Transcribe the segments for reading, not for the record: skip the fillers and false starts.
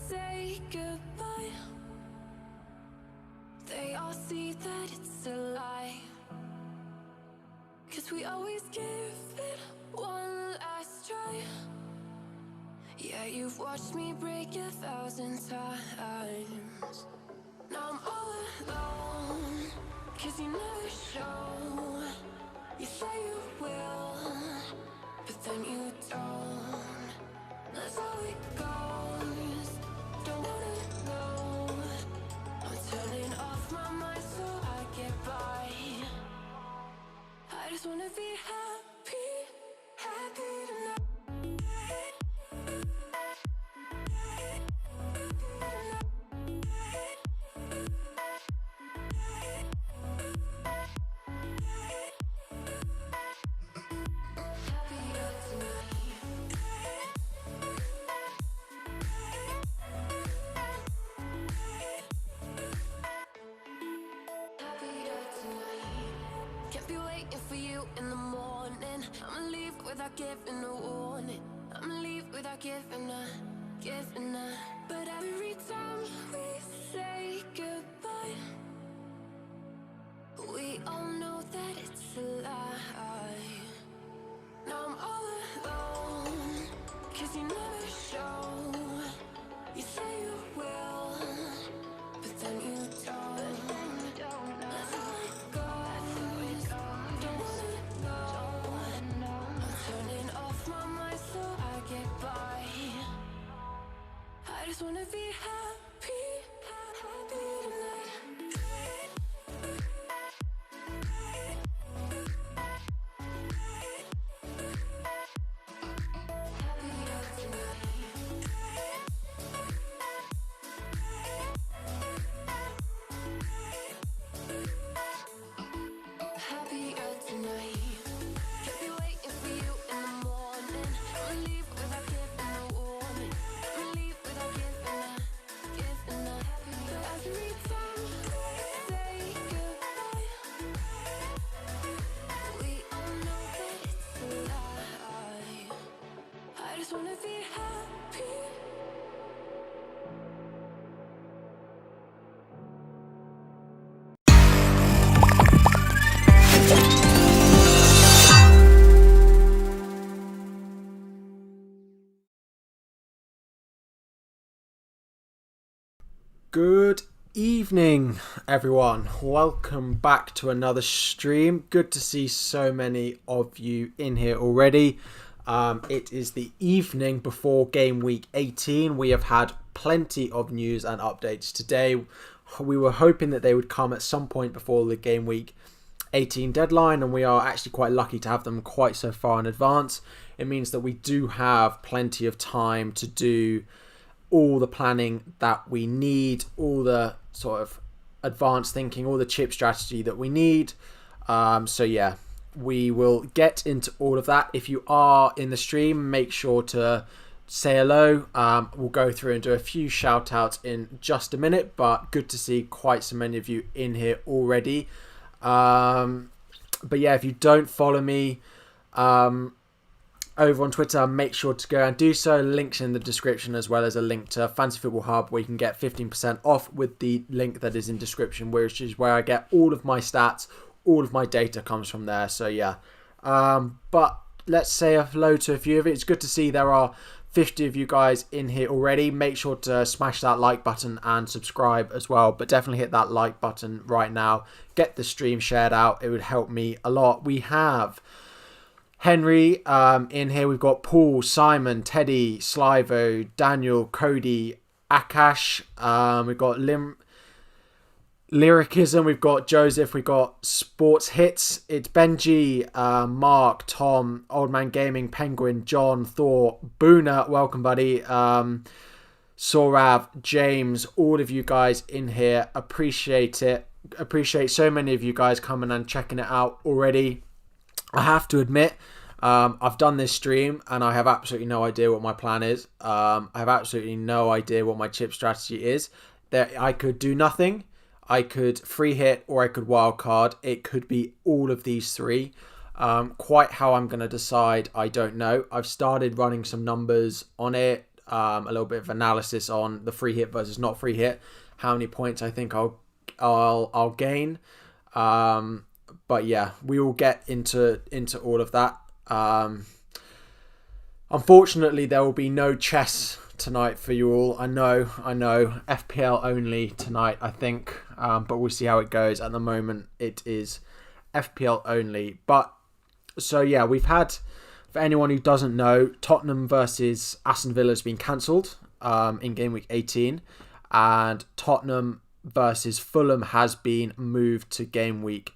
say goodbye, they all see that it's a lie. 'Cause we always give it one last try. Yeah, you've watched me break 1,000 times. Now I'm all alone, 'cause you never show. You say you will, but then you don't. That's how it goes. Don't wanna know. I'm turning off my mind so I get by. I just wanna be happy, happy tonight. Can't be waiting for you in the morning. I'ma leave without giving a warning. I'ma leave without giving a. But every time we say goodbye, we all know that it's a lie. Now I'm all alone, 'cause you never show. You say you will, but then you don't. That's how it goes. Don't wanna know. I'm turning off my mind so I get by. I just wanna be happy, happy tonight. Happier tonight. Can't be waiting for you in the morning. I'ma leave without giving a warning. I'ma leave without giving a. But every time we say goodbye, we all know that it's a lie. I just wanna be happy. Good evening, everyone. Welcome back to another stream. Good to see so many of you in here already. It is the evening before game week 18. We have had plenty of news and updates today. We were hoping that they would come at some point before the game week 18 deadline, and we are actually quite lucky to have them quite so far in advance. It means that we do have plenty of time to do all the planning that we need, all the sort of advanced thinking, all the chip strategy that we need. So yeah, we will get into all of that. If you are in the stream, make sure to say hello. We'll go through and do a few shout outs in just a minute, but good to see quite so many of you in here already. But yeah, if you don't follow me over on Twitter, make sure to go and do so. Links in the description, as well as a link to Fantasy Football Hub where you can get 15% off with the link that is in description, which is where I get all of my stats, all of my data comes from there. So yeah, but let's say hello to a few of it. It's good to see there are 50 of you guys in here already. Make sure to smash that like button and subscribe as well, but definitely hit that like button right now. Get the stream shared out. It would help me a lot. We have Henry in here. We've got Paul, Simon, Teddy, Slivo, Daniel, Cody, Akash. We've got Lyricism. We've got Joseph. We've got Sports Hits. It's Benji, Mark, Tom, Old Man Gaming, Penguin, John, Thor, Boona. Welcome, buddy. Sorav, James, all of you guys in here. Appreciate it. Appreciate so many of you guys coming and checking it out already. I have to admit, I've done this stream and I have absolutely no idea what my plan is. I have absolutely no idea what my chip strategy is. I could do nothing. I could free hit or I could wildcard. It could be all of these three. Quite how I'm going to decide, I don't know. I've started running some numbers on it. a little bit of analysis on the free hit versus not free hit, how many points I think I'll gain. But yeah, we will get into all of that. Unfortunately, there will be no chess tonight for you all. I know, FPL only tonight, I think, but we'll see how it goes. At the moment, it is FPL only. But so yeah, we've had, for anyone who doesn't know, Tottenham versus Aston Villa has been cancelled in Gameweek 18, and Tottenham versus Fulham has been moved to Gameweek.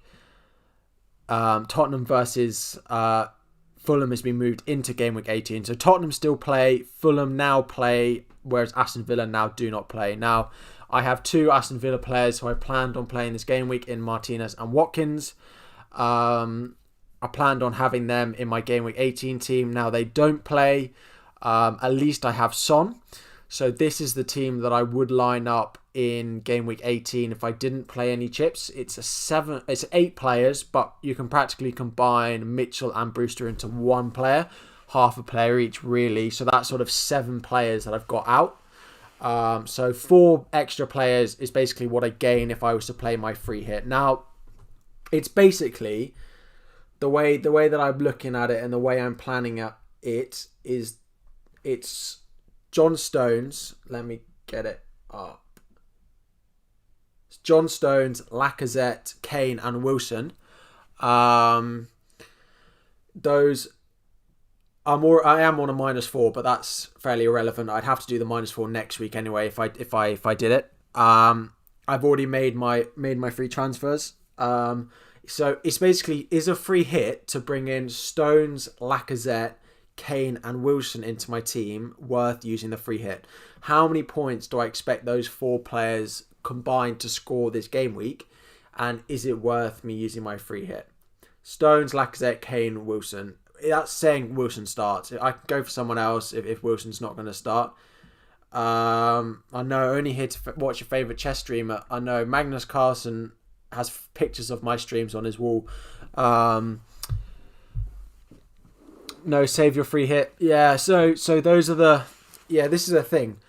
Tottenham versus Fulham has been moved into Gameweek 18. So Tottenham still play, Fulham now play, whereas Aston Villa now do not play. Now, I have 2 Aston Villa players who I planned on playing this game week in Martinez and Watkins. I planned on having them in my Gameweek 18 team. Now they don't play. At least I have Son. So this is the team that I would line up in Gameweek 18 if I didn't play any chips. It's 8 players, but you can practically combine Mitchell and Brewster into one player, half a player each really. So that's sort of 7 players that I've got out. So 4 extra players is basically what I gain if I was to play my free hit. Now, it's basically the way that I'm looking at it and the way I'm planning it is it's John Stones. Let me get it up. It's John Stones, Lacazette, Kane, and Wilson. Those I am on a -4, but that's fairly irrelevant. I'd have to do the -4 next week anyway if I did it. I've already made my free transfers. So it's basically is a free hit to bring in Stones, Lacazette, Kane and Wilson into my team worth using the free hit. How many points do I expect those 4 players combined to score this game week? And is it worth me using my free hit? Stones, Lacazette, Kane, Wilson. That's saying Wilson starts. I can go for someone else if Wilson's not going to start. I know, only here to watch your favourite chess streamer. I know Magnus Carlsen has pictures of my streams on his wall. No, save your free hit. Yeah, so those are the... Yeah, this is the thing.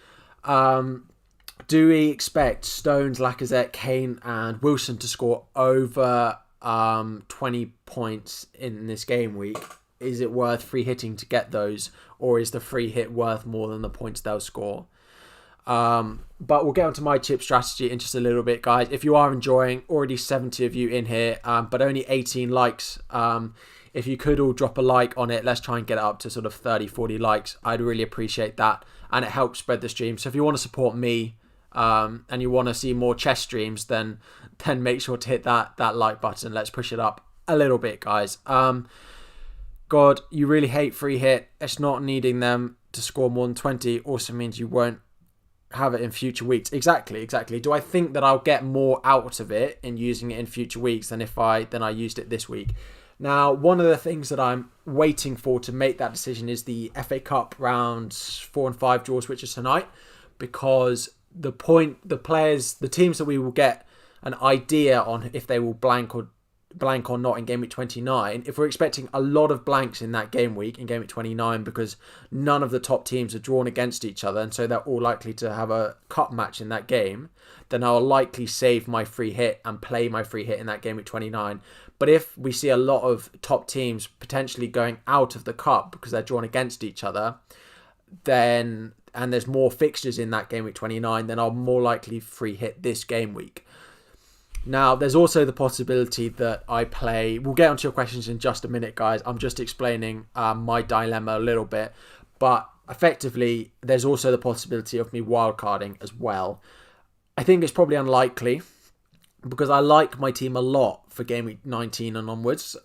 Do we expect Stones, Lacazette, Kane and Wilson to score over 20 points in this game week? Is it worth free hitting to get those? Or is the free hit worth more than the points they'll score? But we'll get onto my chip strategy in just a little bit, guys. If you are enjoying, already 70 of you in here, but only 18 likes. If you could all drop a like on it, let's try and get it up to sort of 30, 40 likes. I'd really appreciate that. And it helps spread the stream. So if you want to support me and you want to see more chess streams, then make sure to hit that like button. Let's push it up a little bit, guys. God, you really hate free hit. It's not needing them to score more than 20 also means you won't have it in future weeks. Exactly. Do I think that I'll get more out of it in using it in future weeks than I used it this week? Now, one of the things that I'm waiting for to make that decision is the FA Cup rounds 4 and 5 draws, which is tonight, because the teams that we will get an idea on if they will blank or not in game week 29, if we're expecting a lot of blanks in that game week in game week 29 because none of the top teams are drawn against each other and so they're all likely to have a cup match in that game, then I'll likely save my free hit and play my free hit in that game week 29. But if we see a lot of top teams potentially going out of the cup because they're drawn against each other, and there's more fixtures in that game week 29, then I'll more likely free hit this game week. Now, there's also the possibility that I play... We'll get onto your questions in just a minute, guys. I'm just explaining my dilemma a little bit. But effectively, there's also the possibility of me wildcarding as well. I think it's probably unlikely because I like my team a lot for game week 19 and onwards.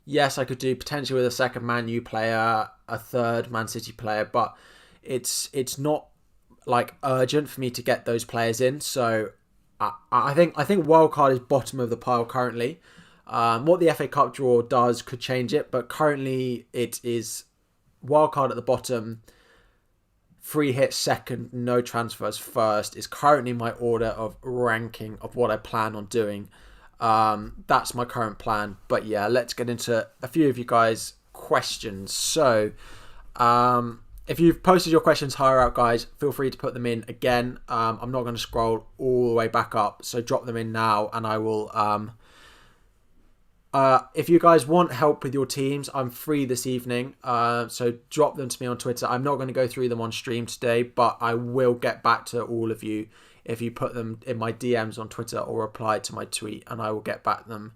Yes, I could do potentially with a second Man U player, a third Man City player, but it's not like urgent for me to get those players in. So I think wildcard is bottom of the pile currently. What the FA Cup draw does could change it, but currently it is wildcard at the bottom, free hit second, no transfers first is currently my order of ranking of what I plan on doing. That's my current plan. But yeah, let's get into a few of you guys' questions. So if you've posted your questions higher out, guys, feel free to put them in again. I'm not going to scroll all the way back up, so drop them in now, and I will. If you guys want help with your teams, I'm free this evening, so drop them to me on Twitter. I'm not going to go through them on stream today, but I will get back to all of you if you put them in my DMs on Twitter or reply to my tweet, and I will get back to them.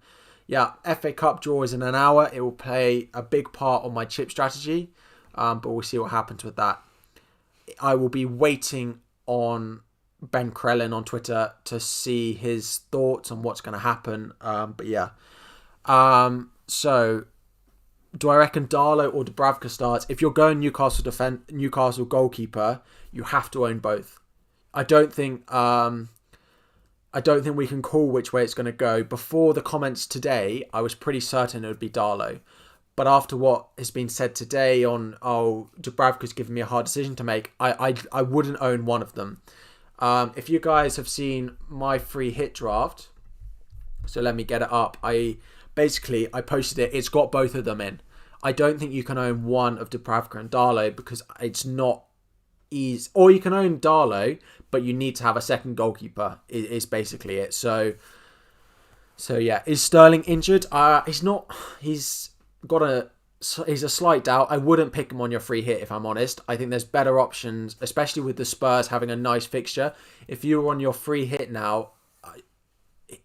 Yeah, FA Cup draw is in an hour. It will play a big part on my chip strategy, but we'll see what happens with that. I will be waiting on Ben Krellin on Twitter to see his thoughts on what's going to happen. But yeah. So do I reckon Darlow or Dubravka starts? If you're going Newcastle goalkeeper, you have to own both. I don't think we can call which way it's going to go. Before the comments today, I was pretty certain it would be Darlow. But after what has been said today on, Dubravka's given me a hard decision to make, I wouldn't own one of them. If you guys have seen my free hit draft, so let me get it up. I posted it. It's got both of them in. I don't think you can own one of Dubravka and Darlow because it's not easy. Or you can own Darlow, but you need to have a second goalkeeper. Is basically it. So yeah. Is Sterling injured? He's not. He's a slight doubt. I wouldn't pick him on your free hit if I'm honest. I think there's better options, especially with the Spurs having a nice fixture. If you're on your free hit now,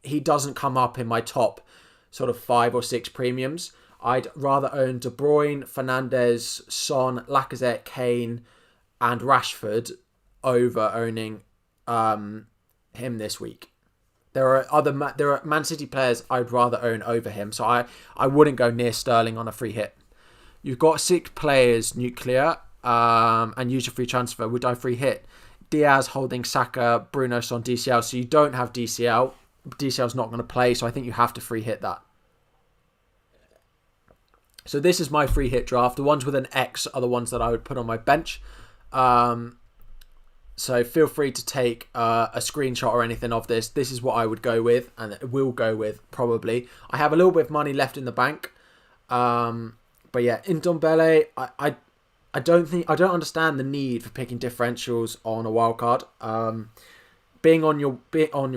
he doesn't come up in my top sort of 5 or 6 premiums. I'd rather own De Bruyne, Fernandes, Son, Lacazette, Kane, and Rashford over owning him this week. There are Man City players I'd rather own over him, so I wouldn't go near Sterling on a free hit. You've got 6 players nuclear and use your free transfer. Would I free hit? Diaz holding Saka, Bruno Son, DCL, so you don't have DCL. DCL's not going to play, so I think you have to free hit that. So this is my free hit draft. The ones with an X are the ones that I would put on my bench. So feel free to take a screenshot or anything of this. This is what I would go with, and will go with probably. I have a little bit of money left in the bank. But yeah, in Ndombele, I don't understand the need for picking differentials on a wildcard. Being on your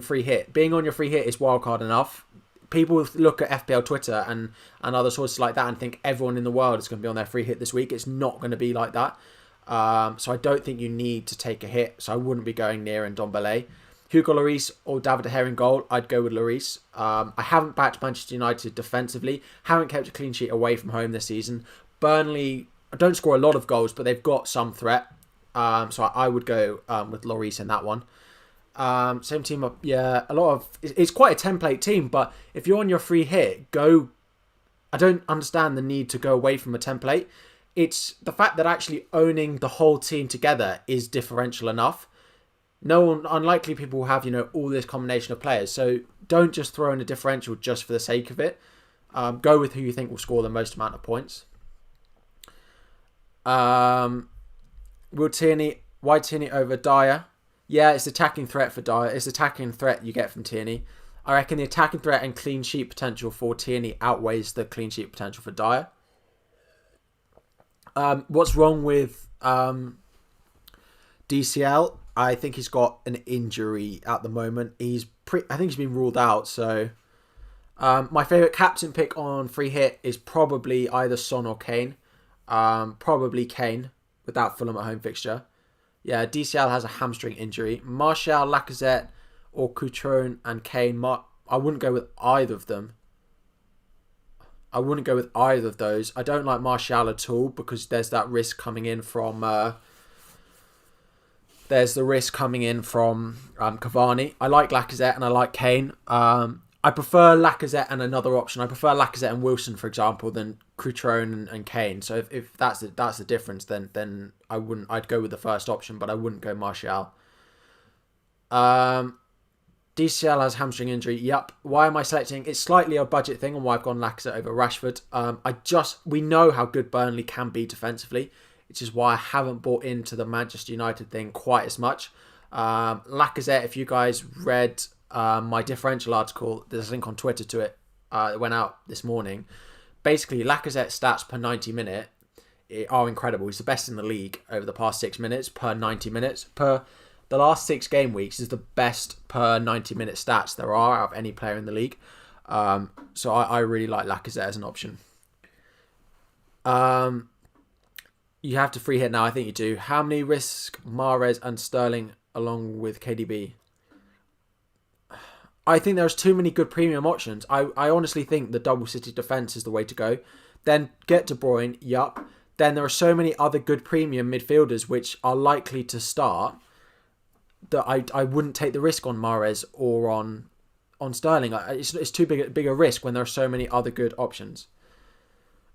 free hit is wildcard enough. People look at FPL Twitter and other sources like that and think everyone in the world is going to be on their free hit this week. It's not going to be like that. So I don't think you need to take a hit. So I wouldn't be going near Ndombele. Hugo Lloris or David De Gea in goal, I'd go with Lloris. I haven't backed Manchester United defensively. Haven't kept a clean sheet away from home this season. Burnley don't score a lot of goals, but they've got some threat. So I would go with Lloris in that one. Same team up, yeah. It's quite a template team, but if you're on your free hit, go. I don't understand the need to go away from a template. It's the fact that actually owning the whole team together is differential enough. Unlikely people will have all this combination of players, so don't just throw in a differential just for the sake of it. Go with who you think will score the most amount of points. Will Tierney, why Tierney over Dyer? Yeah, it's attacking threat for Dyer. It's attacking threat you get from Tierney. I reckon the attacking threat and clean sheet potential for Tierney outweighs the clean sheet potential for Dyer. What's wrong with DCL? I think he's got an injury at the moment. I think he's been ruled out. So my favourite captain pick on free hit is probably either Son or Kane. Probably Kane with that Fulham at home fixture. Yeah, DCL has a hamstring injury. Martial, Lacazette, or Coutron and Kane. I wouldn't go with either of them. I wouldn't go with either of those. I don't like Martial at all because there's that risk coming in from. There's the risk coming in from Cavani. I like Lacazette and I like Kane. I prefer Lacazette and another option. I prefer Lacazette and Wilson, for example, than Coutron and Kane. So if that's the difference, then I wouldn't. I'd go with the first option, but I wouldn't go Martial. DCL has hamstring injury. Yep. Why am I selecting? It's slightly a budget thing, and why I've gone Lacazette over Rashford. We know how good Burnley can be defensively, which is why I haven't bought into the Manchester United thing quite as much. Lacazette, if you guys read my differential article, there's a link on Twitter to it. It went out this morning. Basically, Lacazette stats per 90 minute are incredible. He's the best in the league over the past 6 minutes per 90 minutes. Per the last 6 game weeks is the best per 90-minute stats there are out of any player in the league. So I really like Lacazette as an option. You have to free hit now. I think you do. How many risk Mahrez and Sterling along with KDB? I think there's too many good premium options. I honestly think the double City defence is the way to go. Then get De Bruyne, yup. Then there are so many other good premium midfielders which are likely to start that I wouldn't take the risk on Mahrez or on Sterling. It's too big a risk when there are so many other good options.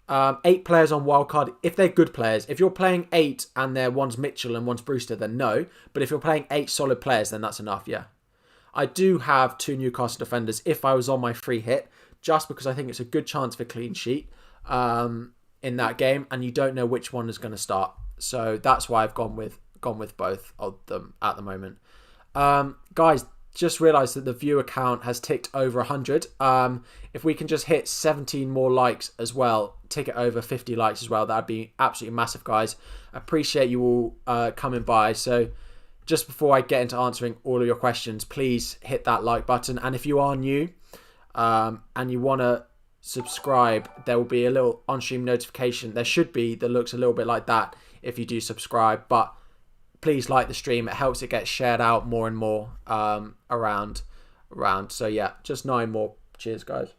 8 players on wildcard, if they're good players. If you're playing 8 and one's Mitchell and one's Brewster, then no. But if you're playing 8 solid players, then that's enough, yeah. I do have 2 Newcastle defenders if I was on my free hit, just because I think it's a good chance for clean sheet in that game, and you don't know which one is going to start. So that's why I've gone with both of them at the moment. Guys, just realised that the viewer count has ticked over 100. If we can just hit 17 more likes as well, tick it over 50 likes as well, that'd be absolutely massive, guys. Appreciate you all coming by. So just before I get into answering all of your questions, please hit that like button. And if you are new and you want to subscribe, there will be a little on-stream notification. There should be that looks a little bit like that if you do subscribe. But please like the stream. It helps it get shared out more and more around. So yeah, just 9 more. Cheers, guys.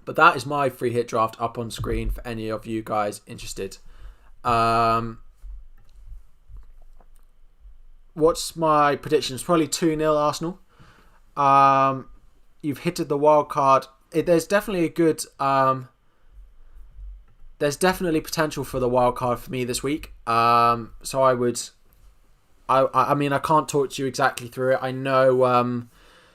But that is my free hit draft up on screen for any of you guys interested. What's my prediction? It's probably 2-0 Arsenal. You've hitted the wild card. There's definitely a good... there's definitely potential for the wild card for me this week. So I would... I mean, I can't talk to you exactly through it. I know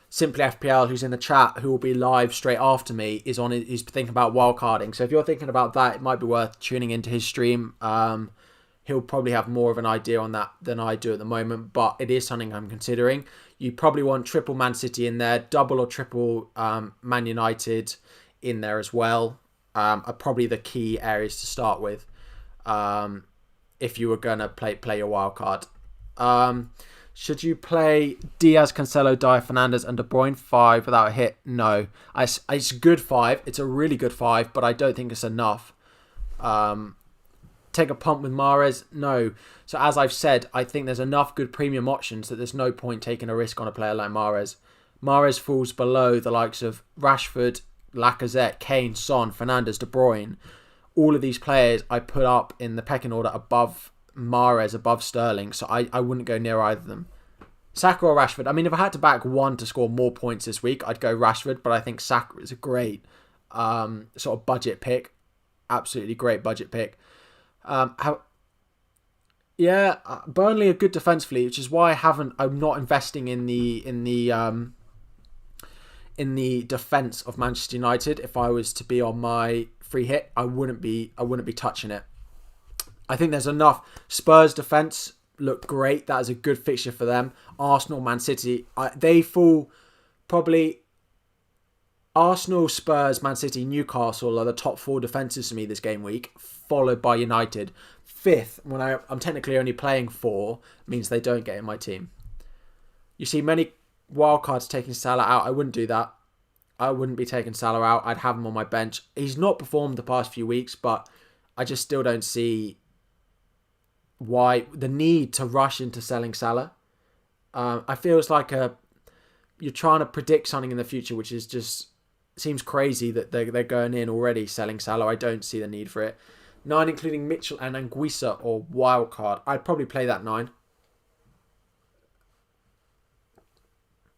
Simply FPL, who's in the chat, who will be live straight after me, is thinking about wildcarding. So if you're thinking about that, it might be worth tuning into his stream. He'll probably have more of an idea on that than I do at the moment, but it is something I'm considering. You probably want triple Man City in there, double or triple Man United in there as well. Are probably the key areas to start with if you were going to play your wild card. Should you play Diaz, Cancelo, Dyer, Fernandes and De Bruyne 5 without a hit? No. It's a good 5. It's a really good 5, but I don't think it's enough. Take a punt with Mahrez? No. So as I've said, I think there's enough good premium options that there's no point taking a risk on a player like Mahrez. Mahrez falls below the likes of Rashford, Lacazette, Kane, Son, Fernandes, De Bruyne. All of these players I put up in the pecking order above Mahrez, above Sterling, so I wouldn't go near either of them. Saka or Rashford? I mean, if I had to back one to score more points this week, I'd go Rashford, but I think Saka is a great sort of budget pick. Absolutely great budget pick. Burnley are good defensively, which is why I'm not investing in the defense of Manchester United. If I was to be on my free hit, I wouldn't be touching it. I think there's enough. Spurs defense look great. That is a good fixture for them. Arsenal, Man City, they fall probably. Arsenal, Spurs, Man City, Newcastle are the top 4 defences for me this game week, followed by United. 5th, when I'm technically only playing 4, means they don't get in my team. You see many wildcards taking Salah out. I wouldn't do that. I wouldn't be taking Salah out. I'd have him on my bench. He's not performed the past few weeks, but I just still don't see why the need to rush into selling Salah. I feel it's like you're trying to predict something in the future, which is just seems crazy that they're going in already selling Salah. I don't see the need for it. 9 including Mitchell and Anguissa or wildcard. I'd probably play that 9.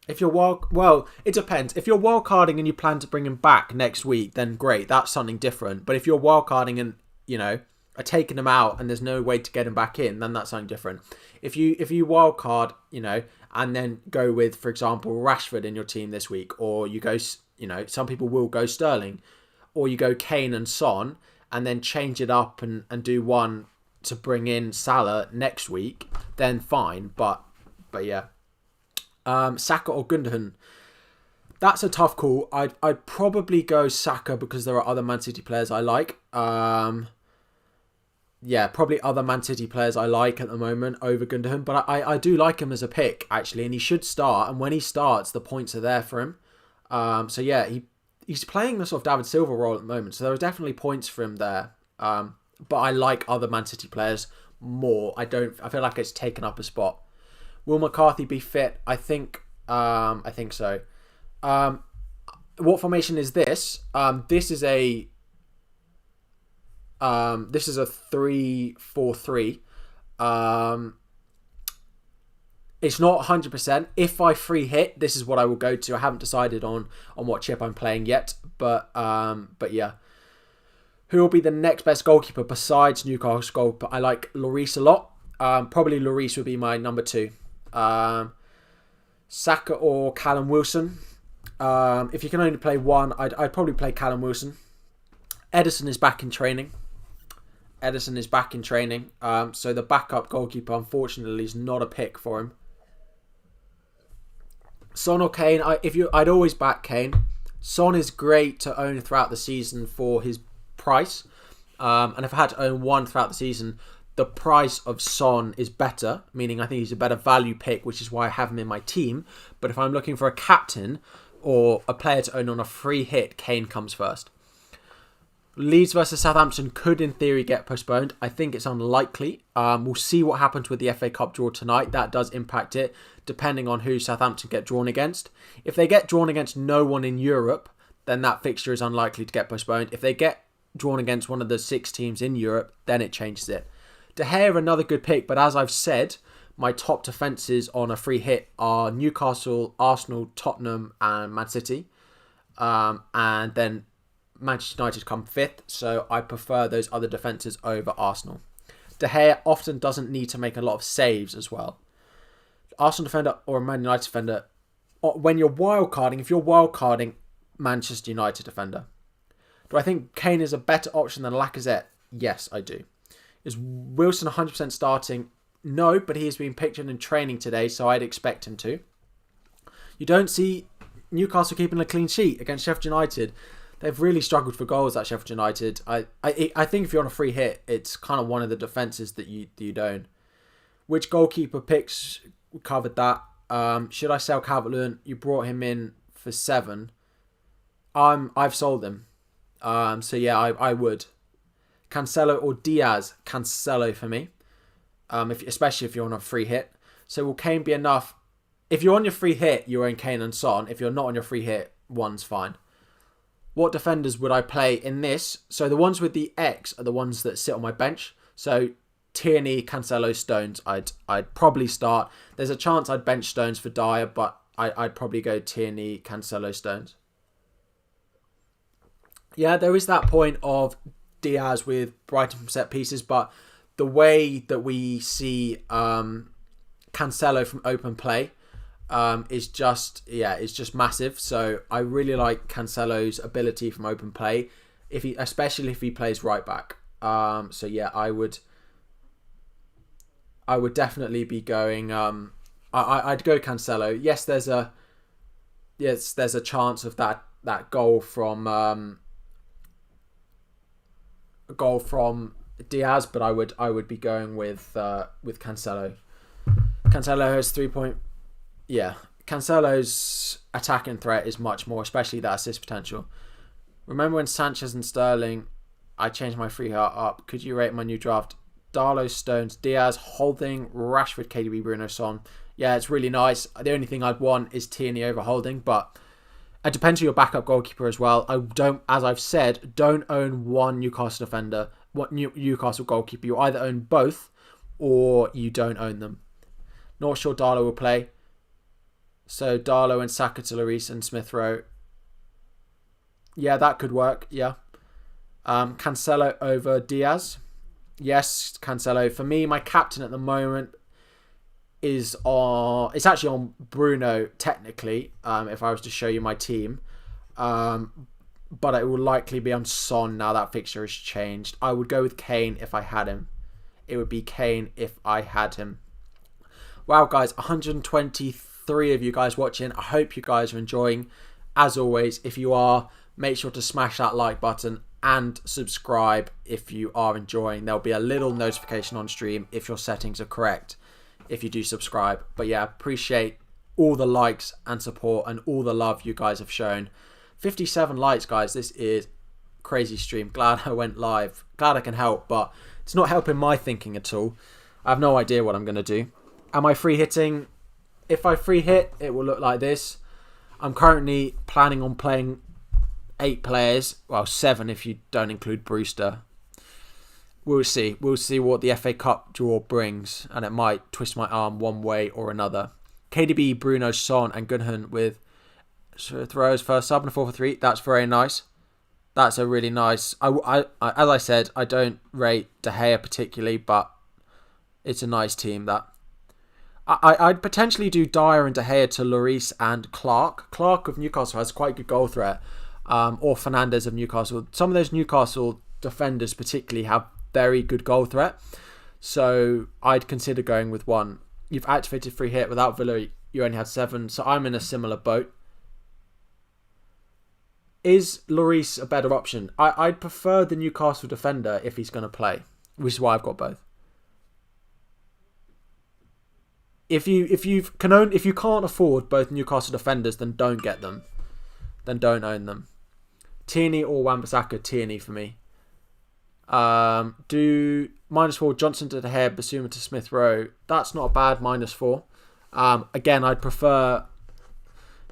If you're well, it depends. If you're wildcarding and you plan to bring him back next week, then great. That's something different. But if you're wildcarding and, are taking him out and there's no way to get him back in, then that's something different. If you wildcard, and then go with, for example, Rashford in your team this week, or you go, some people will go Sterling, or you go Kane and Son, and then change it up and do one to bring in Salah next week, then fine. But yeah. Saka or Gundogan? That's a tough call. I'd probably go Saka because there are other Man City players I like. yeah, probably other Man City players I like at the moment over Gundogan, but I do like him as a pick actually, and he should start. And when he starts, the points are there for him. So yeah, he's playing the sort of David Silva role at the moment, so there are definitely points for him there. But I like other Man City players more. I feel like it's taken up a spot. Will McCarthy be fit? I think so. What formation is this? This is a 3-4-3. It's not 100%. If I free hit, this is what I will go to. I haven't decided on what chip I'm playing yet, but yeah. Who will be the next best goalkeeper besides Newcastle goalkeeper? I like Lloris a lot. Probably Lloris would be my number 2. Saka or Callum Wilson. If you can only play one, I'd probably play Callum Wilson. Ederson is back in training. So the backup goalkeeper, unfortunately, is not a pick for him. Son or Kane? I'd always back Kane. Son is great to own throughout the season for his price. And if I had to own one throughout the season, the price of Son is better, meaning I think he's a better value pick, which is why I have him in my team. But if I'm looking for a captain or a player to own on a free hit, Kane comes first. Leeds versus Southampton could, in theory, get postponed. I think it's unlikely. We'll see what happens with the FA Cup draw tonight. That does impact it, depending on who Southampton get drawn against. If they get drawn against no one in Europe, then that fixture is unlikely to get postponed. If they get drawn against one of the 6 teams in Europe, then it changes it. De Gea, another good pick, but as I've said, my top defences on a free hit are Newcastle, Arsenal, Tottenham, and Man City. And then Manchester United come 5th, so I prefer those other defences over Arsenal. De Gea often doesn't need to make a lot of saves as well. Arsenal defender or a Man United defender, when you're wildcarding, if you're wildcarding, Manchester United defender. Do I think Kane is a better option than Lacazette? Yes, I do. Is Wilson 100% starting? No, but he has been pictured in training today, so I'd expect him to. You don't see Newcastle keeping a clean sheet against Sheffield United. They've really struggled for goals at Sheffield United. I think if you're on a free hit, it's kind of one of the defences that you don't. Which goalkeeper picks? We covered that. Should I sell Calvert-Lewin? You brought him in for 7. I've sold him. So yeah, I would. Cancelo or Diaz? Cancelo for me. Especially if you're on a free hit. So will Kane be enough? If you're on your free hit, you own Kane and Son. If you're not on your free hit, one's fine. What defenders would I play in this? So the ones with the X are the ones that sit on my bench. So Tierney, Cancelo, Stones, I'd probably start. There's a chance I'd bench Stones for Dyer, but I'd probably go Tierney, Cancelo, Stones. Yeah, there is that point of Diaz with Brighton from set pieces, but the way that we see Cancelo from open play is just massive. So I really like Cancelo's ability from open play, especially if he plays right back. So yeah, I would definitely be going. I'd go Cancelo. Yes, there's a chance of that goal from Diaz, but I would be going with Cancelo. Cancelo has 3 point. Yeah, Cancelo's attacking threat is much more, especially that assist potential. Remember when Sanchez and Sterling, I changed my free hit up. Could you rate my new draft? Darlow, Stones, Diaz, Holding, Rashford, KDB, Bruno, Son. Yeah, it's really nice. The only thing I'd want is Tierney over Holding, but it depends on your backup goalkeeper as well. As I've said, don't own one Newcastle defender, Newcastle goalkeeper. You either own both or you don't own them. Not sure Darlow will play. So Darlow and Saka to Lloris and Smith Rowe. Yeah, that could work. Yeah. Cancelo over Diaz. Yes, Cancelo. For me, my captain at the moment is on. It's actually on Bruno technically. If I was to show you my team, but it will likely be on Son now that fixture has changed. I would go with Kane if I had him. It would be Kane if I had him. Wow, guys, 123 of you guys watching. I hope you guys are enjoying. As always, if you are, make sure to smash that like button and subscribe if you are enjoying. There'll be a little notification on stream if your settings are correct if you do subscribe. But yeah, appreciate all the likes and support and all the love you guys have shown. 57 likes, guys. This is crazy stream. Glad I went live. Glad I can help, but it's not helping my thinking at all. I have no idea what I'm going to do. Am I free hitting? If I free hit, it will look like this. I'm currently planning on playing 8 players. Well, 7 if you don't include Brewster. We'll see. We'll see what the FA Cup draw brings, and it might twist my arm one way or another. KDB, Bruno, Son and Gundogan with throws first sub and a 4-4-3. That's very nice. That's a really nice... I as I said, I don't rate De Gea particularly, but it's a nice team. That I'd potentially do Dyer and De Gea to Lloris and Clark. Clark of Newcastle has quite good goal threat. Or Fernandes of Newcastle. Some of those Newcastle defenders particularly have very good goal threat. So I'd consider going with one. You've activated free hit. Without Villa, you only had 7. So I'm in a similar boat. Is Lloris a better option? I'd prefer the Newcastle defender if he's going to play, which is why I've got both. If you can't afford both Newcastle defenders, then don't get them. Then don't own them. Tierney or Wan-Bissaka. Tierney for me. Do -4 Johnson to De Gea, Basuma to Smith Rowe. That's not a bad -4. Again, I'd prefer...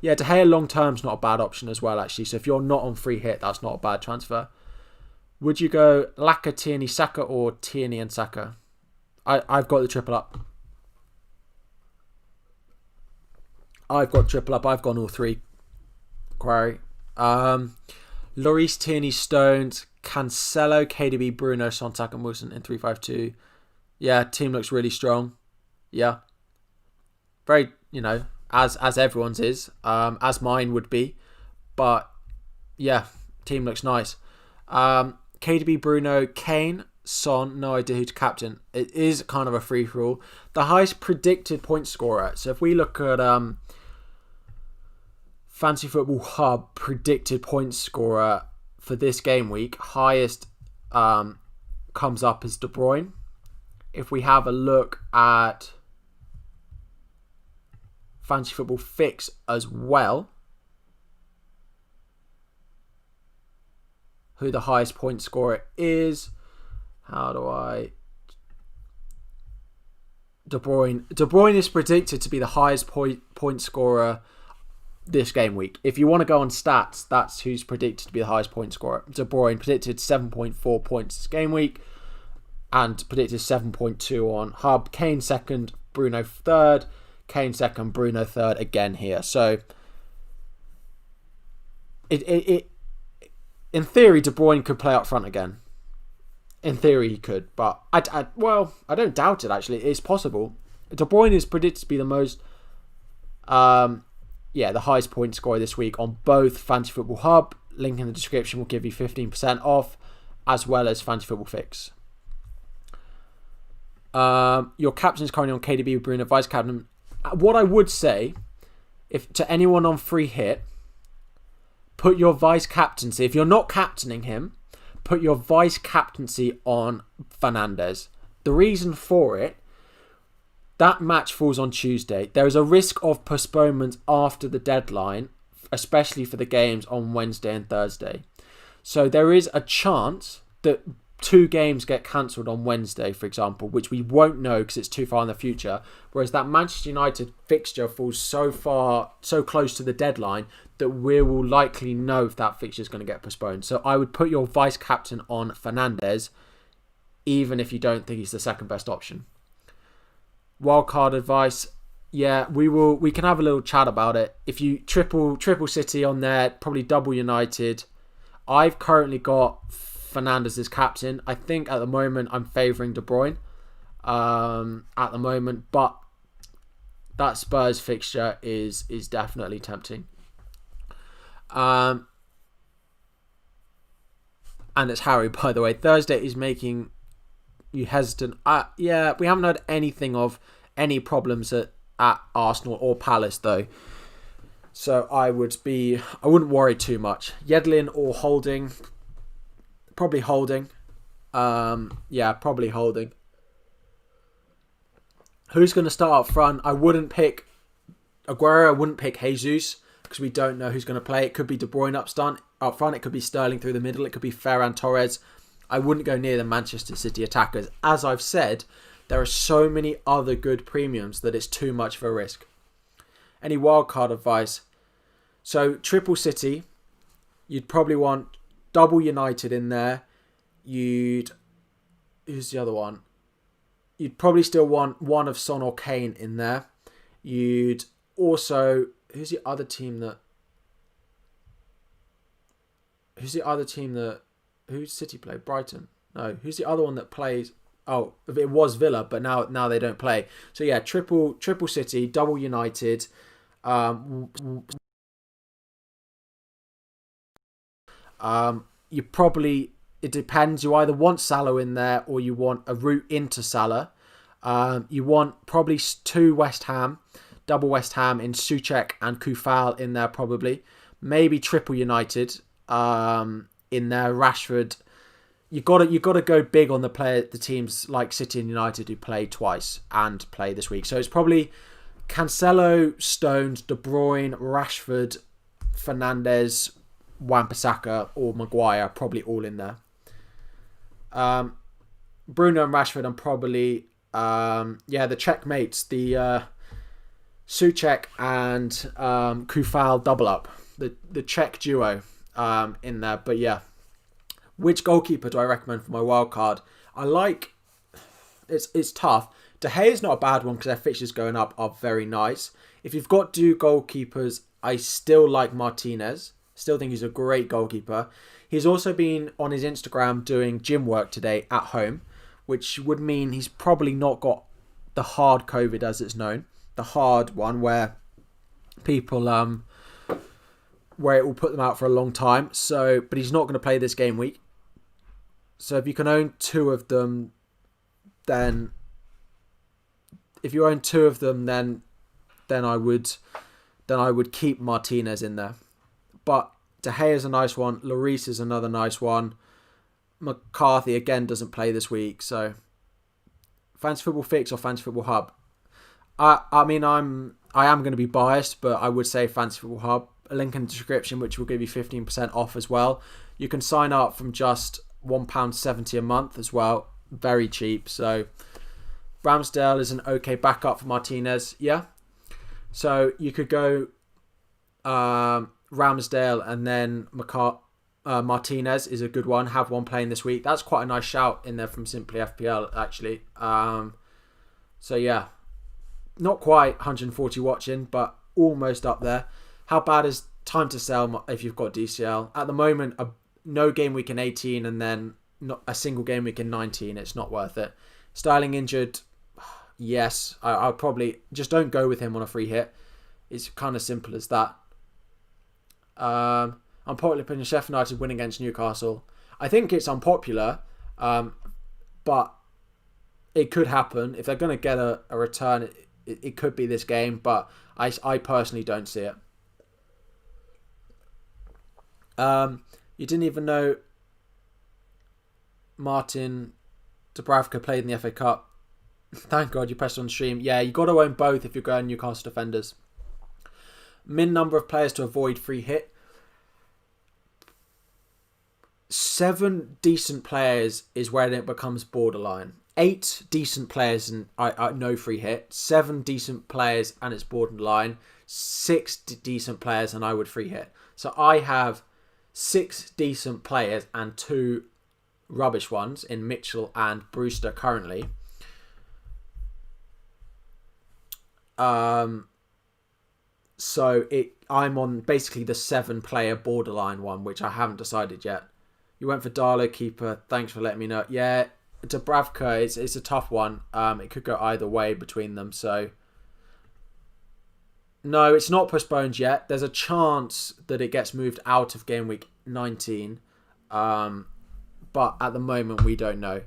Yeah, De Gea long term's not a bad option as well, actually. So if you're not on free hit, that's not a bad transfer. Would you go Laka, Tierney, Saka, or Tierney and Saka? I've got the triple up. I've gone all 3. Quarry. Lloris, Tierney, Stones, Cancelo, KDB, Bruno, Son, Saka, and Wilson in 3-5-2. Yeah, team looks really strong. Yeah. Very, as everyone's is, as mine would be. But, yeah, team looks nice. KDB, Bruno, Kane, Son, no idea who to captain. It is kind of a free-for-all. The highest predicted point scorer. So if we look at Fantasy Football Hub predicted point scorer for this game week, highest comes up as De Bruyne. If we have a look at Fantasy Football Fix as well, who the highest point scorer is, De Bruyne. De Bruyne is predicted to be the highest point scorer this game week. If you want to go on stats, that's who's predicted to be the highest point scorer. De Bruyne predicted 7.4 points this game week and predicted 7.2 on Hub. Kane second, Bruno third. Kane second, Bruno third again here. So it in theory, De Bruyne could play up front again. In theory, he could, but I don't doubt it. Actually, it's possible. De Bruyne is predicted to be the most, the highest point scorer this week on both Fantasy Football Hub. Link in the description will give you 15% off, as well as Fantasy Football Fix. Your captain is currently on KDB with Bruno, vice captain. What I would say, if to anyone on free hit, put your vice captaincy. If you're not captaining him, put your vice captaincy on Fernandes. The reason for it, that match falls on Tuesday. There is a risk of postponement after the deadline, especially for the games on Wednesday and Thursday. So there is a chance that 2 games get cancelled on Wednesday, for example, which we won't know because it's too far in the future. Whereas that Manchester United fixture falls so close to the deadline that we will likely know if that fixture is going to get postponed. So I would put your vice captain on Fernandes, even if you don't think he's the second best option. Wildcard advice, yeah, we can have a little chat about it. If you triple City on there, probably double United. I've currently got Fernandes as captain. I think at the moment I'm favouring De Bruyne at the moment, but that Spurs fixture is definitely tempting. And it's Harry, by the way. Thursday is making you hesitant. Yeah, we haven't heard anything of any problems at Arsenal or Palace, though. So I wouldn't worry too much. Yedlin or Holding, probably Holding. Probably Holding. Who's going to start up front? I wouldn't pick Aguero. I wouldn't pick Jesus because we don't know who's going to play. It could be De Bruyne up front. It could be Sterling through the middle. It could be Ferran Torres. I wouldn't go near the Manchester City attackers. As I've said, there are so many other good premiums that it's too much of a risk. Any wildcard advice? So triple City, you'd probably want double United in there. Who's the other one? You'd probably still want one of Son or Kane in there. You'd also... Who's the other team that... Who's City play? Brighton? No. Who's the other one that plays... Oh, it was Villa, but now they don't play. So yeah, triple City, double United. You probably... It depends. You either want Salah in there or you want a route into Salah. You want probably two West Ham, double West Ham in Souček and Kufal in there probably. Maybe triple United in there. Rashford. You got to go big on the teams like City and United who play twice and play this week. So it's probably Cancelo, Stones, De Bruyne, Rashford, Fernandes, Wan-Bissaka or Maguire, probably all in there. Bruno and Rashford and probably the checkmates, the Souček and Kufal double up, the Czech duo in there. But yeah, which goalkeeper do I recommend for my wild card? I like it's tough. De Gea is not a bad one because their fixtures going up are very nice. If you've got two goalkeepers, I still like Martinez. Still think he's a great goalkeeper. He's also been on his Instagram doing gym work today at home, which would mean he's probably not got the hard COVID as it's known. The hard one where people, where it will put them out for a long time. So, but he's not going to play this game week. So if you can own two of them, then I would keep Martinez in there. But De Gea is a nice one. Lloris is another nice one. McCarthy again doesn't play this week. So Fantasy Football Fix or Fantasy Football Hub. I am going to be biased, but I would say Fantasy Football Hub. A link in the description which will give you 15% off as well. You can sign up from just £1.70 a month as well. Very cheap. So Ramsdale is an okay backup for Martinez. Yeah. So you could go Ramsdale and then Martinez is a good one. Have one playing this week. That's quite a nice shout in there from Simply FPL actually. So yeah, not quite 140 watching, but almost up there. How bad is time to sell if you've got DCL? At the moment, no game week in 18 and then not a single game week in 19. It's not worth it. Sterling injured. Yes, I'll probably just don't go with him on a free hit. It's kind of simple as that. Unpopular opinion: Sheffield United win against Newcastle. I think it's unpopular, but it could happen. If they're going to get a return, it could be this game, but I personally don't see it. You didn't even know Martin Dubravka played in the FA Cup. Thank God you pressed on stream. Yeah, you got to own both if you're going Newcastle defenders. Min number of players to avoid free hit. 7 decent players is where it becomes borderline. 8 decent players and I no free hit. 7 decent players and it's borderline. 6 decent players and I would free hit. So I have 6 decent players and 2 rubbish ones in Mitchell and Brewster currently. So I'm on basically the 7-player borderline one, which I haven't decided yet. You went for Darlow keeper. Thanks for letting me know. Yeah, Dubravka, it's a tough one. It could go either way between them. So no, it's not postponed yet. There's a chance that it gets moved out of game week 19. But at the moment, we don't know.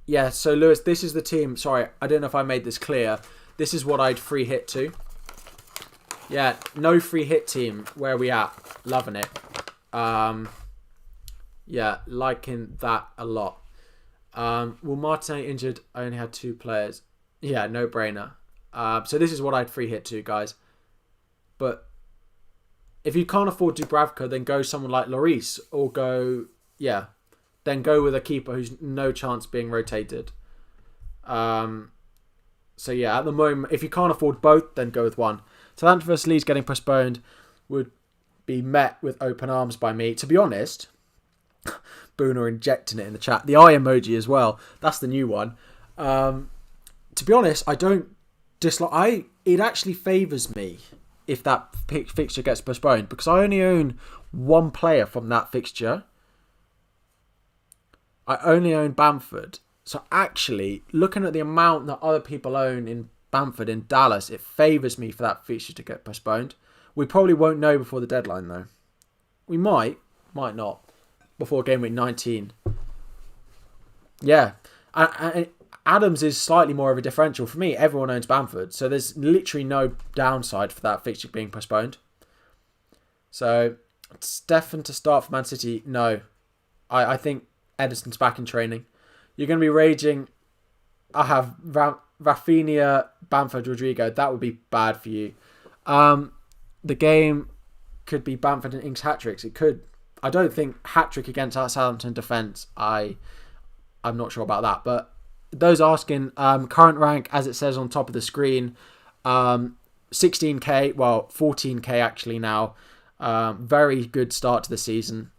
Yeah, so Lewis, this is the team. Sorry, I don't know if I made this clear. This is what I'd free hit to. Yeah, no free hit team. Where are we at? Loving it. Yeah, liking that a lot. Well, Martinelli injured. I only had 2 players. Yeah, no brainer. So this is what I'd free hit to, guys. But if you can't afford Dubravka, then go someone like Lloris, or then go with a keeper who's no chance being rotated. So yeah, at the moment, if you can't afford both, then go with one. Southampton vs Leeds getting postponed would be met with open arms by me. To be honest, Booner injecting it in the chat. The eye emoji as well. That's the new one. To be honest, I don't dislike. It actually favours me if that fixture gets postponed, because I only own 1 player from that fixture. I only own Bamford. So actually, looking at the amount that other people own in Bamford in Dallas, it favours me for that fixture to get postponed. We probably won't know before the deadline, though. We might not, before game week 19. Yeah. And Adams is slightly more of a differential. For me, everyone owns Bamford, so there's literally no downside for that fixture being postponed. So, Stefan to start for Man City, no. I think Edison's back in training. You're going to be raging. I have Rafinha, Bamford, Rodrigo. That would be bad for you. The game could be Bamford and Ings hat-tricks. It could. I don't think hat-trick against our Southampton defence. I'm not sure about that. But those asking, current rank, as it says on top of the screen, 16k, well, 14k actually now. Very good start to the season.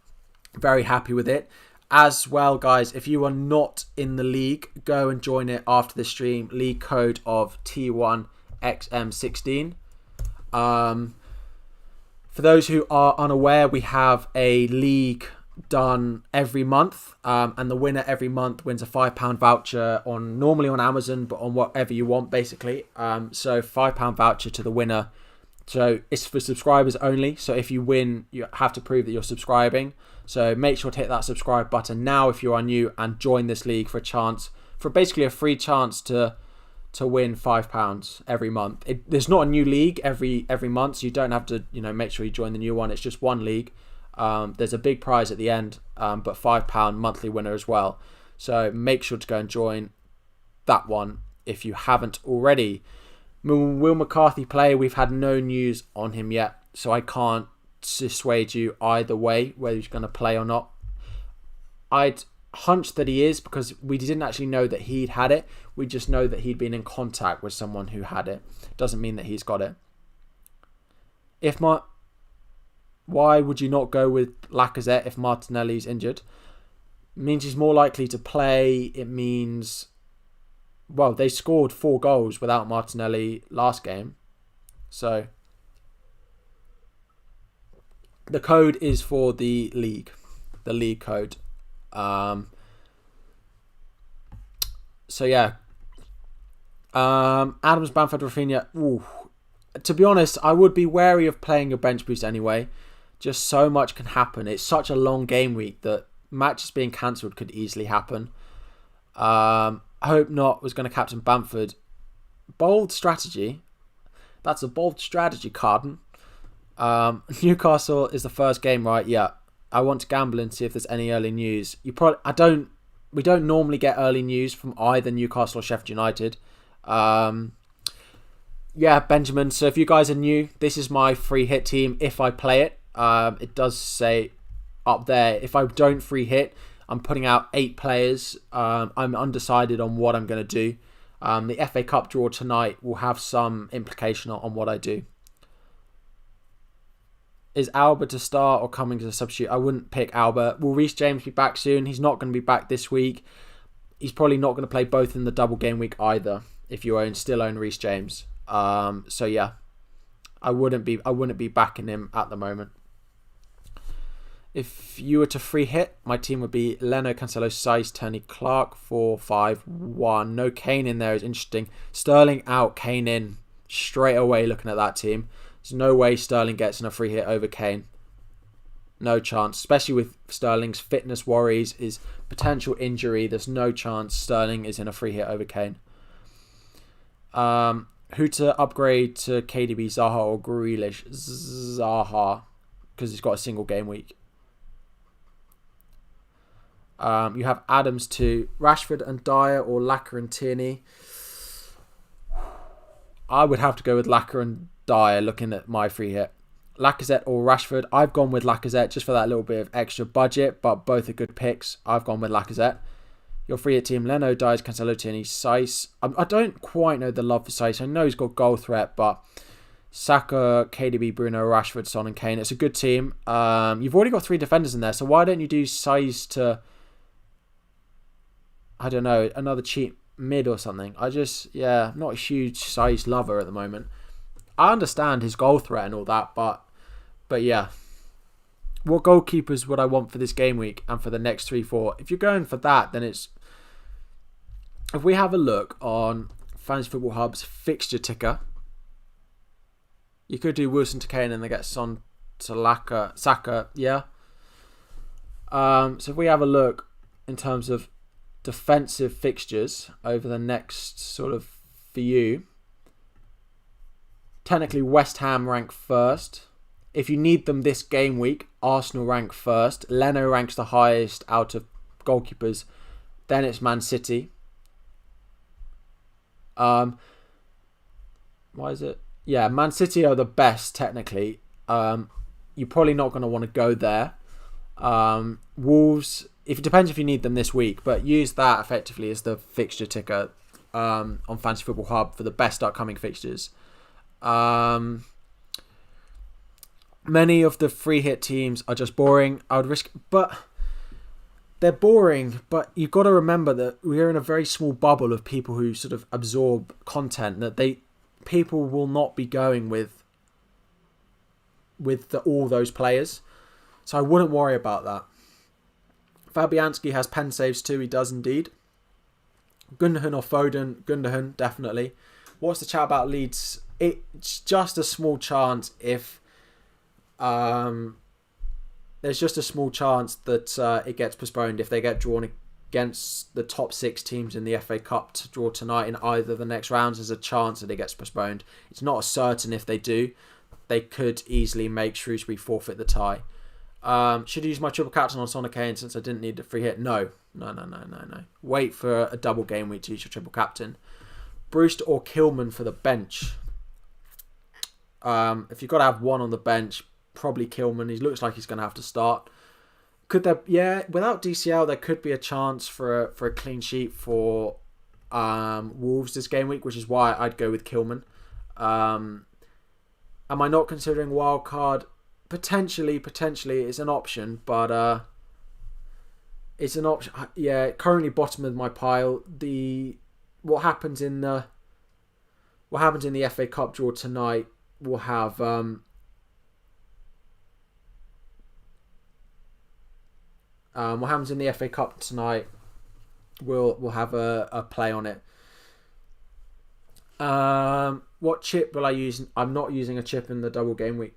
Very happy with it. As well, guys, if you are not in the league, go and join it after the stream. League code of T1XM16. For those who are unaware, we have a league done every month, and the winner every month wins a £5 voucher normally on Amazon, but on whatever you want, basically. So £5 voucher to the winner. So it's for subscribers only. So if you win, you have to prove that you're subscribing. So make sure to hit that subscribe button now if you are new, and join this league for basically a free chance to win £5 every month. There's not a new league every month, so you don't have to make sure you join the new one. It's just one league. There's a big prize at the end, but £5 monthly winner as well. So make sure to go and join that one if you haven't already. Will McCarthy play? We've had no news on him yet, so I can't dissuade you either way whether he's going to play or not. I'd hunch that he is, because we didn't actually know that he'd had it. We just know that he'd been in contact with someone who had it. Doesn't mean that he's got it. Why would you not go with Lacazette if Martinelli's injured? It means he's more likely to play. It means, well, they scored 4 goals without Martinelli last game. So the code is for the league code. So yeah. Adams, Bamford, Rafinha. Ooh. To be honest, I would be wary of playing your bench boost anyway. Just so much can happen. It's such a long game week that matches being cancelled could easily happen. I hope not. Was going to captain Bamford. Bold strategy. That's a bold strategy, Carden. Newcastle is the first game, right? Yeah. I want to gamble and see if there's any early news. We don't normally get early news from either Newcastle or Sheffield United. Yeah, Benjamin. So if you guys are new, this is my free hit team if I play it. It does say up there, if I don't free hit, I'm putting out 8 players. I'm undecided on what I'm going to do. The FA Cup draw tonight will have some implication on what I do. Is Albert to start or coming as a substitute? I wouldn't pick Albert. Will Reece James be back soon? He's not going to be back this week. He's probably not going to play both in the double game week either, if you still own Reece James. So yeah, I wouldn't be backing him at the moment. If you were to free hit, my team would be Leno, Cancelo, Saiz, Tony, Clark, 4-5-1. No Kane in there is interesting. Sterling out, Kane in straight away. Looking at that team, there's no way Sterling gets in a free hit over Kane. No chance, especially with Sterling's fitness worries, his potential injury. There's no chance Sterling is in a free hit over Kane. who to upgrade to KDB, Zaha or Grealish? Zaha, because he's got a single game week. You have Adams to Rashford and Dyer or Laka and Tierney. I would have to go with Laka and Dyer looking at my free hit. Lacazette or Rashford. I've gone with Lacazette just for that little bit of extra budget, but both are good picks. I've gone with Lacazette. Your free hit team, Leno, Dyers, Cancelo, Tierney, Saiss. I don't quite know the love for Saiss. I know he's got goal threat, but Saka, KDB, Bruno, Rashford, Son and Kane. It's a good team. You've already got 3 defenders in there, so why don't you do Saiss to, I don't know, another cheap mid or something? I'm not a huge Saiss lover at the moment. I understand his goal threat and all that, but yeah. What goalkeepers would I want for this game week and for the next 3-4? If you're going for that, then it's... If we have a look on Fantasy Football Hub's fixture ticker, you could do Wilson to Kane and then get Son to Saka, yeah. So if we have a look in terms of defensive fixtures over the next sort of for you, technically West Ham rank first. If you need them this game week, Arsenal rank first. Leno ranks the highest out of goalkeepers. Then it's Man City. Why is it? Yeah, Man City are the best technically. You're probably not going to want to go there. Wolves, it depends if you need them this week, but use that effectively as the fixture ticker on Fantasy Football Hub for the best upcoming fixtures. Many of the free hit teams are just boring. I would risk, but they're boring. But you've got to remember that we're in a very small bubble of people who sort of absorb content. That people will not be going with all those players. So I wouldn't worry about that. Fabianski has pen saves too. He does indeed. Gundogan or Foden? Gundogan, definitely. What's the chat about Leeds? It's just a small chance if... there's just a small chance that it gets postponed if they get drawn against the top 6 teams in the FA Cup to draw tonight in either the next rounds. There's a chance that it gets postponed. It's not certain if they do. They could easily make Shrewsbury forfeit the tie. Should I use my triple captain on Son and Kane since I didn't need a free hit? No. Wait for a double game week to use your triple captain. Brewster or Kilman for the bench. If you've got to have one on the bench, probably Kilman. He looks like he's going to have to start. Could there? Yeah, without DCL, there could be a chance for a clean sheet for Wolves this game week, which is why I'd go with Kilman. Am I not considering wild card? Potentially, it's an option, but it's an option. Yeah, currently bottom of my pile. What happens in the FA Cup draw tonight? We'll have what happens in the FA Cup tonight. We'll have a play on it. What chip will I use? I'm not using a chip in the double game week.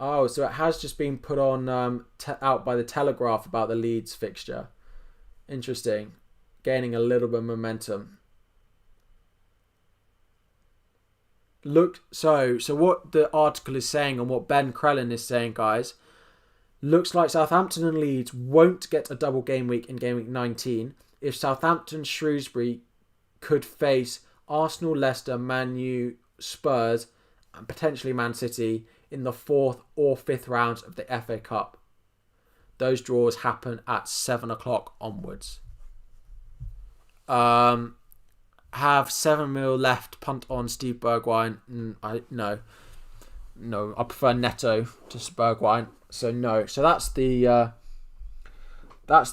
Oh, so it has just been put on out by the Telegraph about the Leeds fixture. Interesting. Gaining a little bit of momentum. Look, so what the article is saying and what Ben Crellin is saying, guys, looks like Southampton and Leeds won't get a double game week in game week 19 if Southampton Shrewsbury could face Arsenal, Leicester, Man U, Spurs, and potentially Man City in the 4th or 5th rounds of the FA Cup. Those draws happen at 7 o'clock onwards. Have 7 mil left, punt on Steve Bergwijn. No, I prefer Neto to Bergwijn, so no. So that's the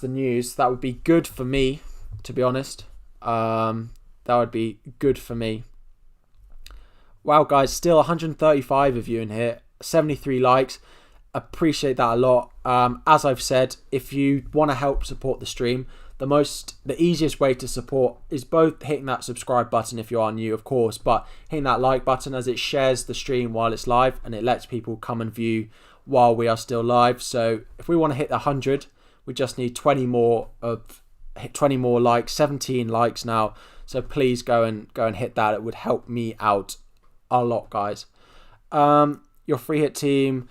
news. That would be good for me, to be honest. That would be good for me. Wow, guys, still 135 of you in here, 73 likes. Appreciate that a lot. As I've said, if you want to help support the stream, the easiest way to support is both hitting that subscribe button if you are new, of course, but hitting that like button as it shares the stream while it's live and it lets people come and view while we are still live. So if we want to hit 100, we just need 20 more of hit 20 more likes, 17 likes now. So please go and hit that. It would help me out a lot, guys. Your free hit team: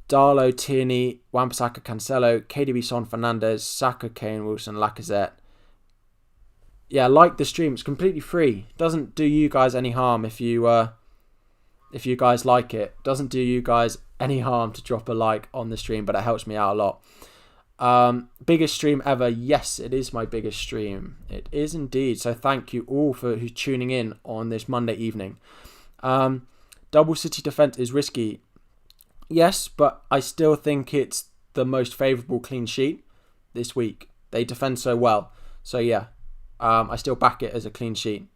Darlow, Tierney, Wan-Bissaka, Cancelo, KDB, Son, Fernandes, Saka, Kane, Wilson, Lacazette. Yeah, like the stream. It's completely free. Doesn't do you guys any harm if you guys like it. Doesn't do you guys any harm to drop a like on the stream, but it helps me out a lot. Biggest stream ever. Yes, it is my biggest stream. It is indeed. So thank you all for who's tuning in on this Monday evening. Double City defense is risky. Yes, but I still think it's the most favourable clean sheet this week. They defend so well. So yeah, I still back it as a clean sheet.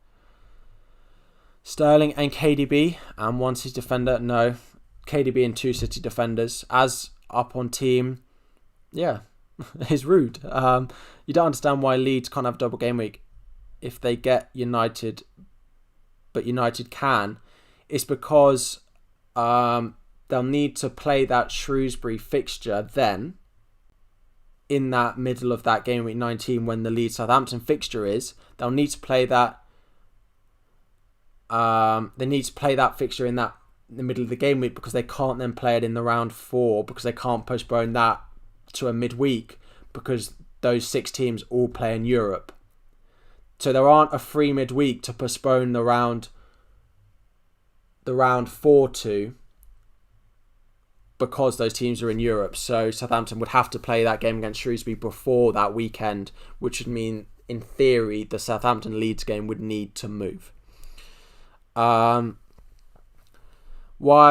Sterling and KDB and one City defender. No, KDB and 2 City defenders. As up on team, yeah, it's rude. You don't understand why Leeds can't have double game week if they get United, but United can. It's because they'll need to play that Shrewsbury fixture then in that middle of that game week 19 when the Leeds Southampton fixture is. They'll need to play that. They need to play that fixture in the middle of the game week because they can't then play it in the round 4 because they can't postpone that to a midweek because those 6 teams all play in Europe. So there aren't a free midweek to postpone the round 4 to because those teams are in Europe. So Southampton would have to play that game against Shrewsbury before that weekend, which would mean, in theory, the Southampton-Leeds game would need to move. Why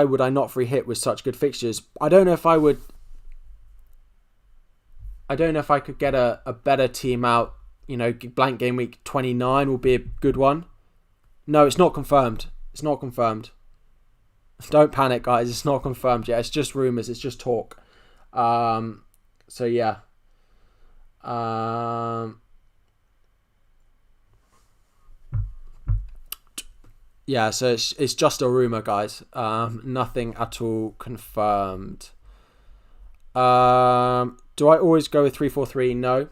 would I not free hit with such good fixtures? I don't know if I would. I don't know if I could get a better team out. You know, blank game week 29 will be a good one. No, it's not confirmed. It's not confirmed. Don't panic, guys. It's not confirmed yet. It's just rumours. It's just talk. So yeah. Yeah, so it's just a rumour, guys. Nothing at all confirmed. Do I always go with 3-4-3? No.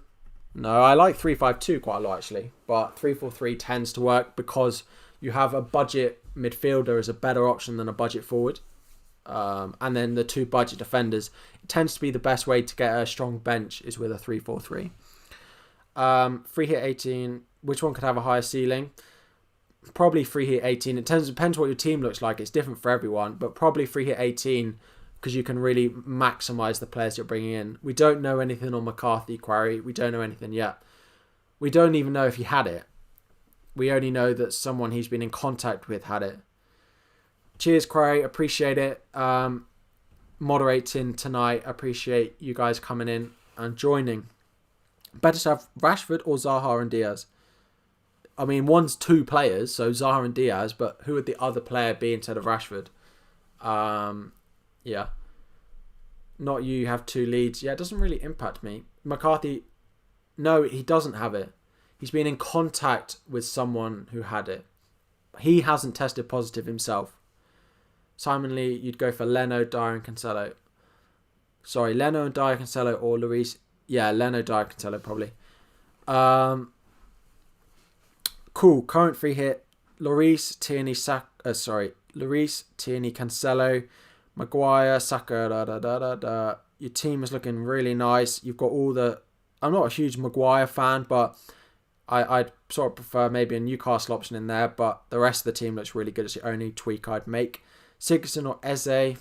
No, I like 3-5-2 quite a lot, actually. But 3-4-3 tends to work because you have a budget midfielder as a better option than a budget forward. And then the 2 budget defenders. It tends to be the best way to get a strong bench is with a 3-4-3. Free hit 18. Which one could have a higher ceiling? Probably free hit 18. It depends what your team looks like. It's different for everyone. But probably free hit 18 because you can really maximise the players you're bringing in. We don't know anything on McCarthy, Quarry. We don't know anything yet. We don't even know if he had it. We only know that someone he's been in contact with had it. Cheers, Quarry. Appreciate it. Moderating tonight. Appreciate you guys coming in and joining. Better to have Rashford or Zaha and Diaz? I mean, one's 2 players, so Zaha and Diaz, but who would the other player be instead of Rashford? Yeah. Not you have 2 leads. Yeah, it doesn't really impact me. McCarthy, no, he doesn't have it. He's been in contact with someone who had it. He hasn't tested positive himself. Simon Lee, you'd go for Leno, Dyer and Cancelo. Sorry, Leno and Dyer, Cancelo or Lloris. Yeah, Leno, Dyer, Cancelo probably. Cool. Current free hit: Lloris, Tierney, Lloris, Tierney, Cancelo, Maguire, Saka. Your team is looking really nice. You've got all the. I'm not a huge Maguire fan, but I'd sort of prefer maybe a Newcastle option in there. But the rest of the team looks really good. It's the only tweak I'd make. Sigurdsson or Eze?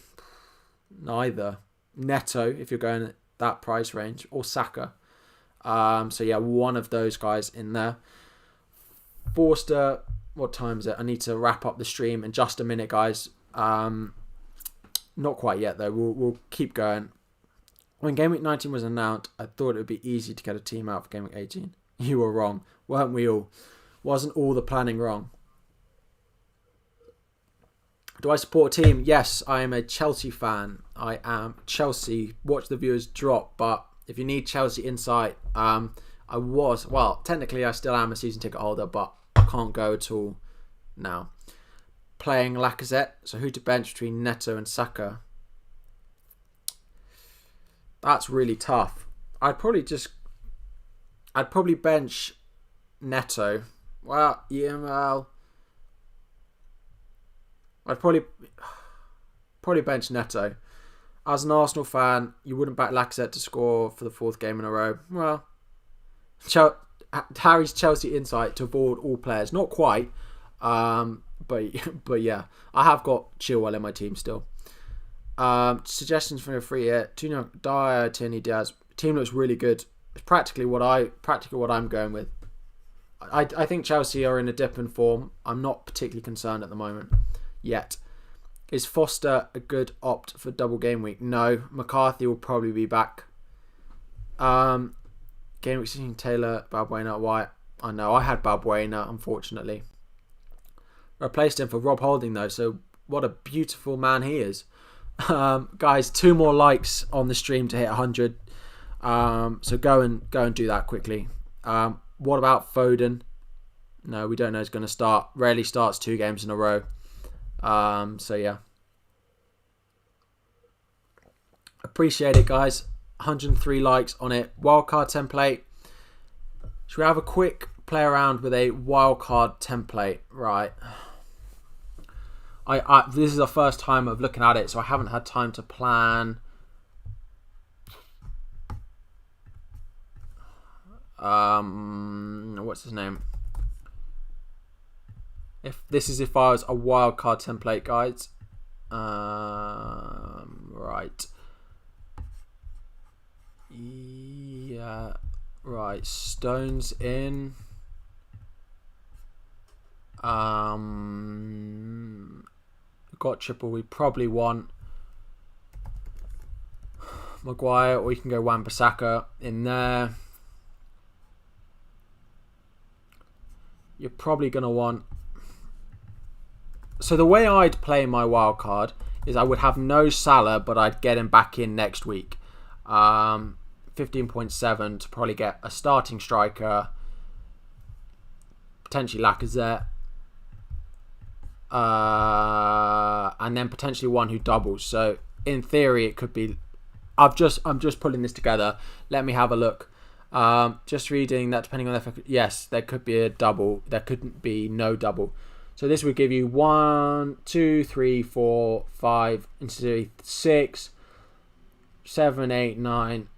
Neither. Neto, if you're going at that price range, or Saka. So yeah, one of those guys in there. Forster, what time is it? I need to wrap up the stream in just a minute, guys. Not quite yet, though. We'll keep going. When Game Week 19 was announced, I thought it would be easy to get a team out for Game Week 18. You were wrong. Weren't we all? Wasn't all the planning wrong? Do I support a team? Yes, I am a Chelsea fan. I am Chelsea. Watch the viewers drop, but if you need Chelsea insight, technically I still am a season ticket holder, but I can't go at all now. Playing Lacazette, so who to bench between Neto and Saka? That's really tough. I'd I'd probably bench Neto. Well, EML. I'd probably bench Neto. As an Arsenal fan, you wouldn't back Lacazette to score for the 4th game in a row. Well, Harry's Chelsea insight to avoid all players. Not quite. But yeah, I have got Chilwell in my team still. Suggestions for a free hit. Tuno Dyer, Tierney Diaz. Team looks really good. It's practically what I'm going with. I think Chelsea are in a dip in form. I'm not particularly concerned at the moment yet. Is Foster a good opt for double game week? No. McCarthy will probably be back. Game week 16, Taylor, Balbuena, White. I know, I had Balbuena, unfortunately. Replaced him for Rob Holding, though, so what a beautiful man he is. Guys, 2 more likes on the stream to hit 100. So go and do that quickly. What about Foden? No, we don't know he's going to start. Rarely starts 2 games in a row. So yeah. Appreciate it, guys. 103 likes on it. Wildcard template. Should we have a quick play around with a wildcard template? Right. This is the first time of looking at it, so I haven't had time to plan. What's his name? If I was a wildcard template, guys. Right. Yeah. Right. Stones in. Got triple. We probably want Maguire, or we can go Wan-Bissaka in there. You're probably going to want... So the way I'd play my wild card is I would have no Salah, but I'd get him back in next week. 15.7 to probably get a starting striker, potentially Lacazette, and then potentially one who doubles. So in theory, it could be... I'm just pulling this together. Let me have a look. Just reading that depending on yes, there could be a double. There couldn't be no double. So this would give you 1, 2, 3, 4, 5, 6, 7, 8, 9,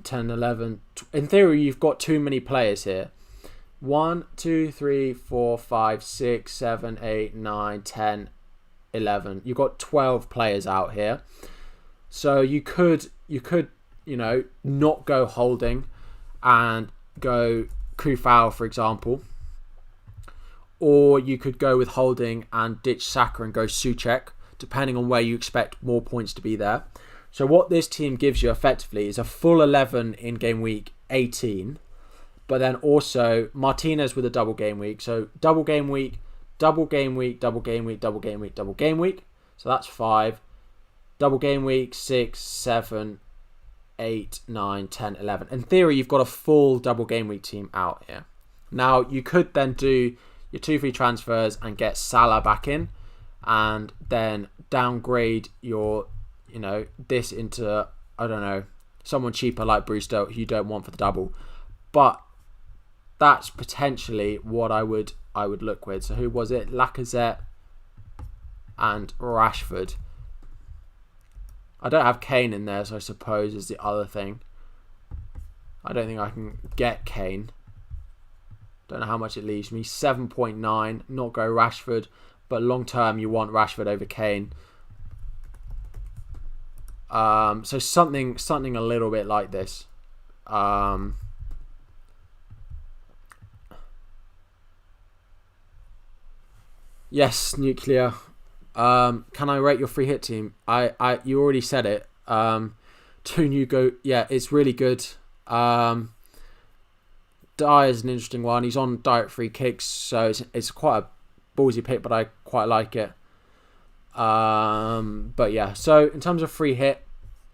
10, 11. In theory, you've got too many players here. 1, 2, 3, 4, 5, 6, 7, 8, 9, 10, 11. You've got 12 players out here. So you could not go Holding and go Kufau, for example. Or you could go with Holding and ditch Saka and go Souček, depending on where you expect more points to be there. So what this team gives you effectively is a full 11 in game week 18, but then also Martinez with a double game week. So double game week, double game week, double game week, double game week, double game week. So that's 5. Double game week, 6, 7, 8, 9, 10, 11. In theory, you've got a full double game week team out here. Now, you could then do your 2 free transfers and get Salah back in, and then downgrade your, this into, I don't know, someone cheaper like Brewster who you don't want for the double. But that's potentially what I would look with. So who was it? Lacazette and Rashford. I don't have Kane in there, so I suppose is the other thing. I don't think I can get Kane. Don't know how much it leaves me. 7.9. Not go Rashford, but long term you want Rashford over Kane. So something a little bit like this. Yes, Nuclear. Can I rate your free hit team? You already said it. Go. Yeah, it's really good. Dyer is an interesting one. He's on direct free kicks, so it's quite a ballsy pick, but I quite like it. But yeah, so in terms of free hit,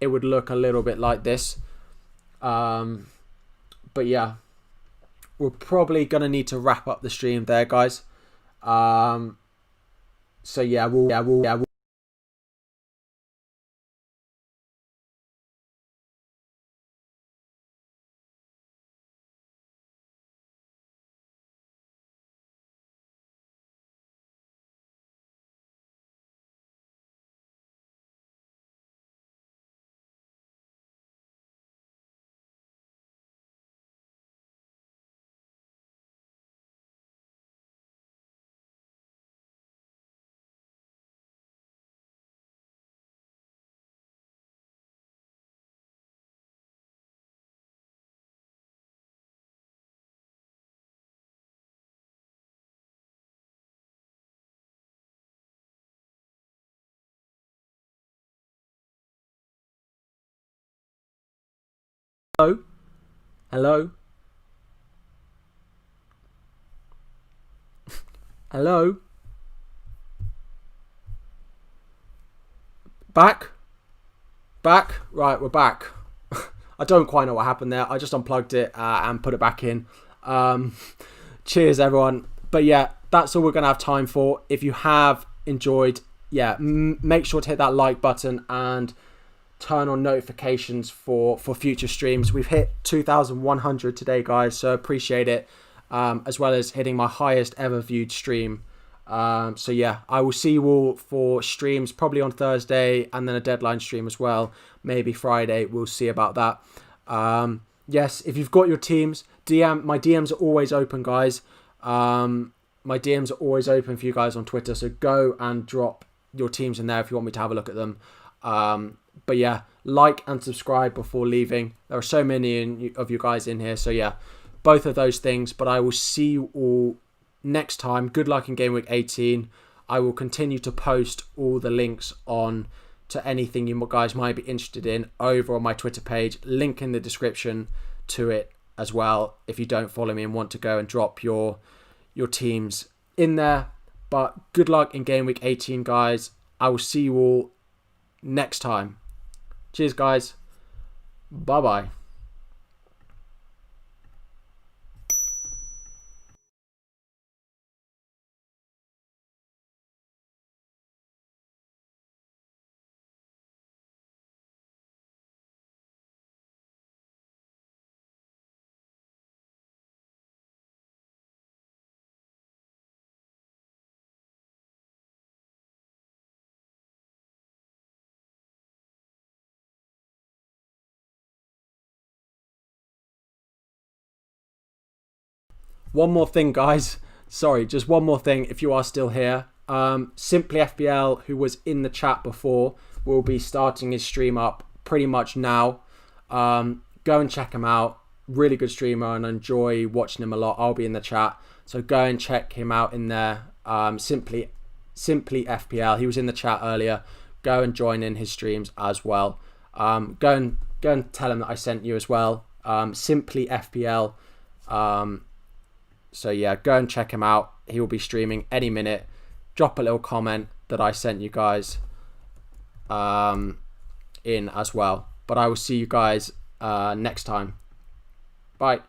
it would look a little bit like this. But yeah, we're probably gonna need to wrap up the stream there, guys. So yeah, we'll Hello? Hello? Hello? Back? Back? Right, we're back. I don't quite know what happened there. I just unplugged it and put it back in. Cheers, everyone. But yeah, that's all we're going to have time for. If you have enjoyed, make sure to hit that like button and turn on notifications for future streams. We've hit 2,100 today, guys, so appreciate it. As well as hitting my highest ever viewed stream. So yeah, I will see you all for streams probably on Thursday and then a deadline stream as well. Maybe Friday. We'll see about that. Yes, if you've got your teams, my DMs are always open, guys. My DMs are always open for you guys on Twitter. So go and drop your teams in there if you want me to have a look at them. But yeah, like and subscribe before leaving. There are so many of you guys in here. So yeah, both of those things. But I will see you all next time. Good luck in Gameweek 18. I will continue to post all the links on to anything you guys might be interested in over on my Twitter page. Link in the description to it as well if you don't follow me and want to go and drop your teams in there. But good luck in Gameweek 18, guys. I will see you all next time. Cheers, guys. Bye-bye. One more thing, guys. Sorry, just one more thing if you are still here. Simply FPL, who was in the chat before, will be starting his stream up pretty much now. Go and check him out. Really good streamer and I enjoy watching him a lot. I'll be in the chat. So go and check him out in there. Simply FPL. He was in the chat earlier. Go and join in his streams as well. Go and tell him that I sent you as well. Simply FPL. So yeah, go and check him out. He will be streaming any minute. Drop a little comment that I sent you guys in as well. But I will see you guys next time. Bye.